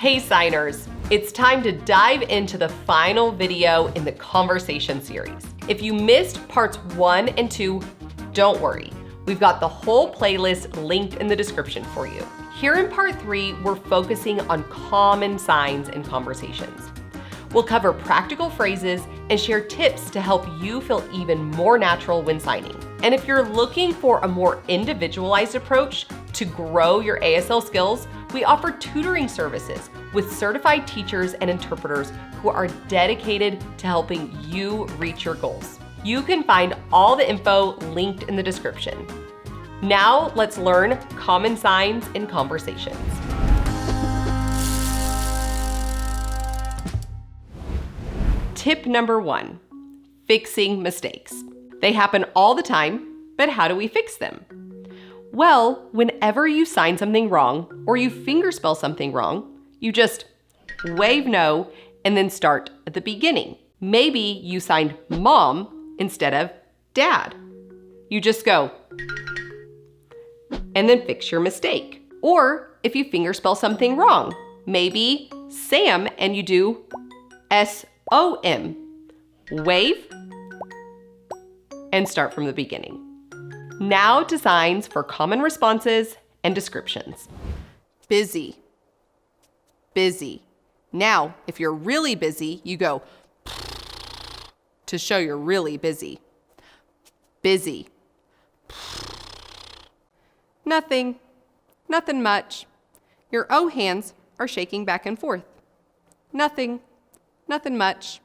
Hey signers, it's time to dive into the final video in the conversation series. If you missed parts 1 and 2, don't worry. We've got the whole playlist linked in the description for you. Here in part 3, we're focusing on common signs in conversations. We'll cover practical phrases and share tips to help you feel even more natural when signing. And if you're looking for a more individualized approach to grow your ASL skills, we offer tutoring services with certified teachers and interpreters who are dedicated to helping you reach your goals. You can find all the info linked in the description. Now let's learn common signs in conversations. Tip number 1, fixing mistakes. They happen all the time, but how do we fix them? Well, whenever you sign something wrong or you fingerspell something wrong, you just wave no and then start at the beginning. Maybe you signed mom instead of dad. You just go and then fix your mistake. Or if you fingerspell something wrong, maybe Sam and you do S-O-M. Wave and start from the beginning. Now to signs for common responses and descriptions. Busy. Busy. Now, if you're really busy, you go to show you're really busy. Busy. Nothing. Nothing much. Your O hands are shaking back and forth. Nothing. Nothing much.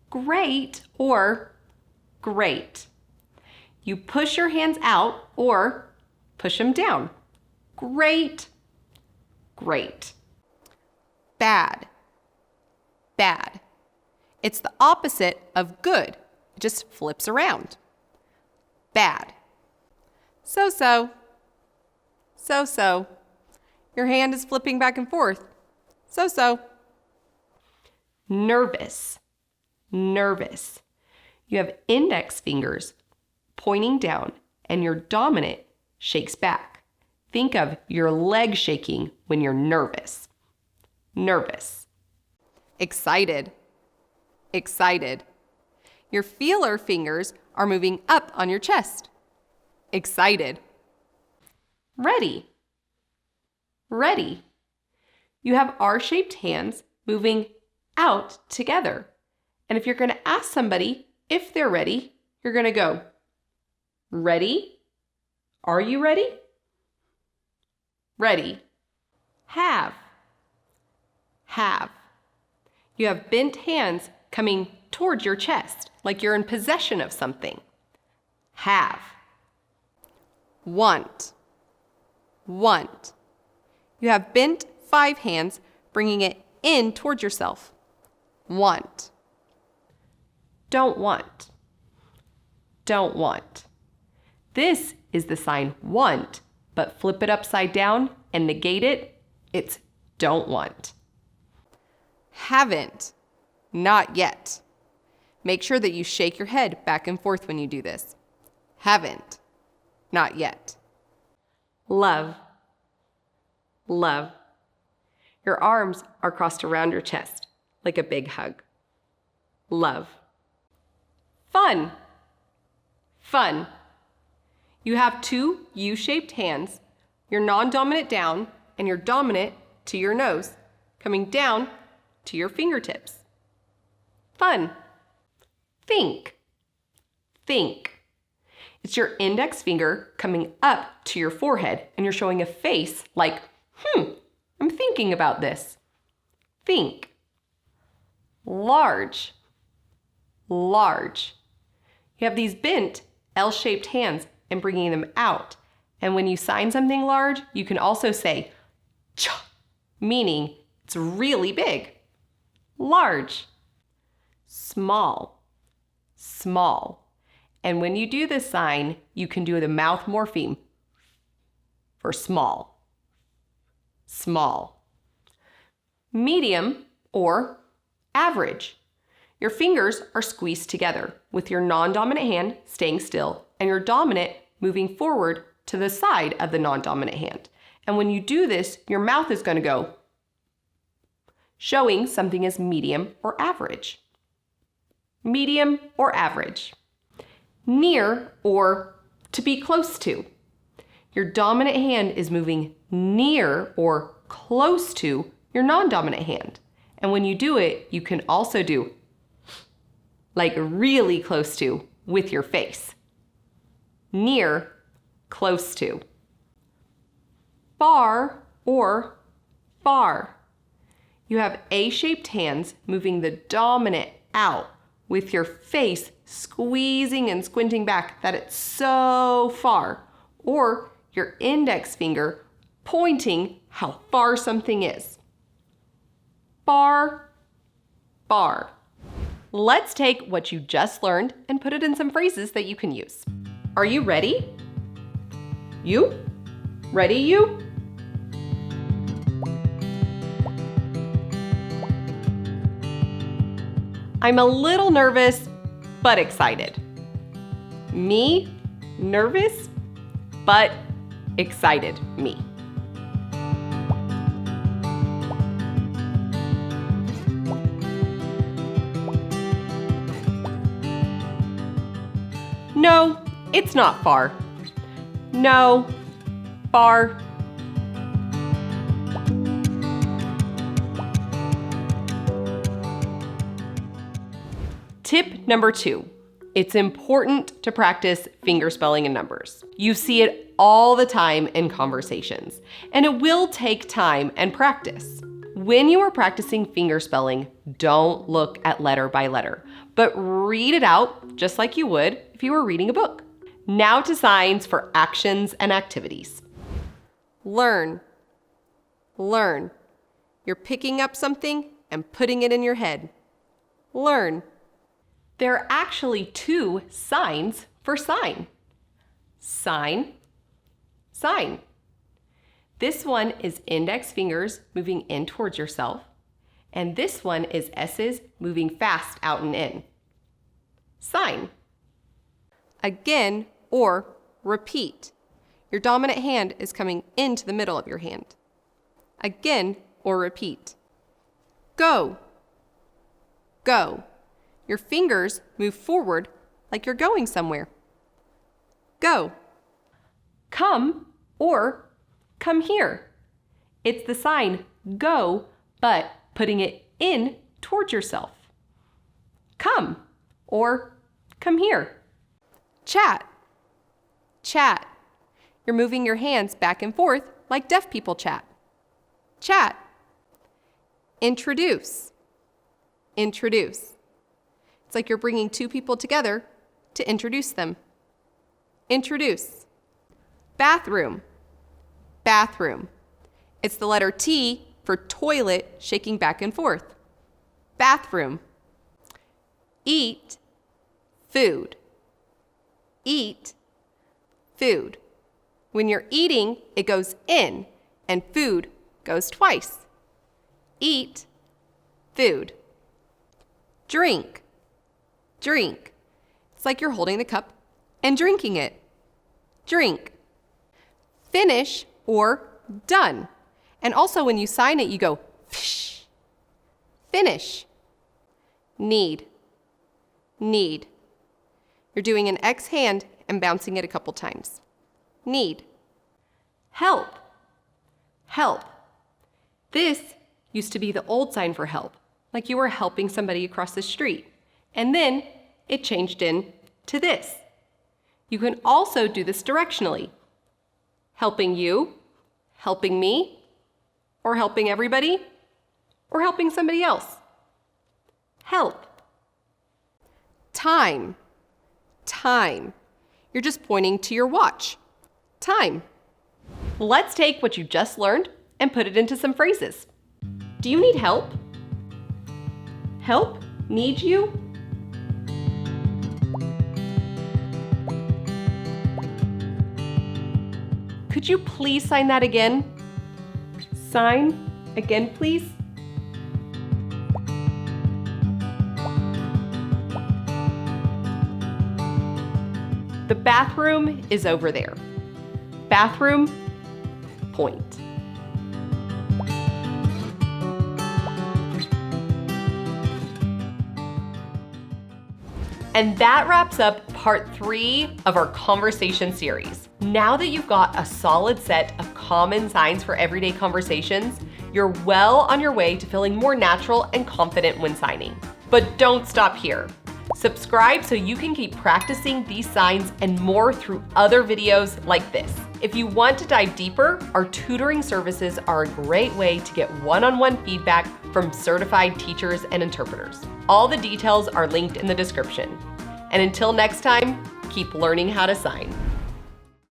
Great or great. You push your hands out or push them down. Great, great. Bad, bad. It's the opposite of good. It just flips around. Bad. So-so, so-so. Your hand is flipping back and forth. So-so. Nervous, nervous. You have index fingers pointing down and your dominant shakes back. Think of your leg shaking when you're nervous. Nervous. Excited, excited. Your feeler fingers are moving up on your chest. Excited. Ready, ready. You have R-shaped hands moving out together. And if you're going to ask somebody if they're ready, you're going to go, ready? Are you ready? Ready. Have. Have. You have bent hands coming towards your chest, like you're in possession of something. Have. Want. Want. You have bent 5 hands, bringing it in towards yourself. Want. Don't want. Don't want. This is the sign want, but flip it upside down and negate it. It's don't want. Haven't. Not yet. Make sure that you shake your head back and forth when you do this. Haven't. Not yet. Love. Love. Your arms are crossed around your chest like a big hug. Love. Fun. Fun. You have 2 U-shaped hands, your non-dominant down and your dominant to your nose, coming down to your fingertips. Fun. Think. Think. It's your index finger coming up to your forehead and you're showing a face like, I'm thinking about this. Think. Large. Large. You have these bent L-shaped hands and bringing them out. And when you sign something large, you can also say, cha, meaning it's really big. Large. Small. Small. And when you do this sign, you can do the mouth morpheme for small. Small. Medium or average. Your fingers are squeezed together with your non-dominant hand staying still and your dominant moving forward to the side of the non-dominant hand. And when you do this, your mouth is going to go showing something as medium or average. Medium or average. Near or to be close to. Your dominant hand is moving near or close to your non-dominant hand. And when you do it, you can also do like really close to with your face. Near, close to. Far or far. You have A-shaped hands moving the dominant out with your face squeezing and squinting back that it's so far, or your index finger pointing how far something is. Far, far. Let's take what you just learned and put it in some phrases that you can use. Are you ready? You? Ready, you? I'm a little nervous, but excited. Me, nervous, but excited, me. No, it's not far. No, far. Tip number 2. It's important to practice fingerspelling in numbers. You see it all the time in conversations, and it will take time and practice. When you are practicing fingerspelling, don't look at letter by letter, but read it out just like you would if you were reading a book. Now to signs for actions and activities. Learn. Learn. You're picking up something and putting it in your head. Learn. There are actually 2 signs for sign. Sign, sign. This one is index fingers moving in towards yourself, and this one is S's moving fast out and in. Sign. Again or repeat. Your dominant hand is coming into the middle of your hand. Again or repeat. Go. Go. Your fingers move forward like you're going somewhere. Go. Come or come here. It's the sign go, but putting it in towards yourself. Come or come here. Chat. Chat. You're moving your hands back and forth like deaf people chat. Chat. Introduce. Introduce. It's like you're bringing 2 people together to introduce them. Introduce. Bathroom. Bathroom. It's the letter T for toilet shaking back and forth. Bathroom. Eat. Food. Eat. Food. When you're eating, it goes in, and food goes twice. Eat. Food. Drink. Drink. It's like you're holding the cup and drinking it. Drink. Finish or done. And also when you sign it, you go fish. Finish. Need. Need. You're doing an X hand and bouncing it a couple times. Need. Help. Help. This used to be the old sign for help, like you were helping somebody across the street. And then it changed into this. You can also do this directionally. Helping you, helping me, or helping everybody, or helping somebody else. Help. Time. Time. You're just pointing to your watch. Time. Let's take what you just learned and put it into some phrases. Do you need help? Help? Need you? Could you please sign that again? Sign again, please. The bathroom is over there. Bathroom, point. And that wraps up part 3 of our conversation series. Now that you've got a solid set of common signs for everyday conversations, you're well on your way to feeling more natural and confident when signing. But don't stop here. Subscribe so you can keep practicing these signs and more through other videos like this. If you want to dive deeper, our tutoring services are a great way to get one-on-one feedback from certified teachers and interpreters. All the details are linked in the description. And until next time, keep learning how to sign.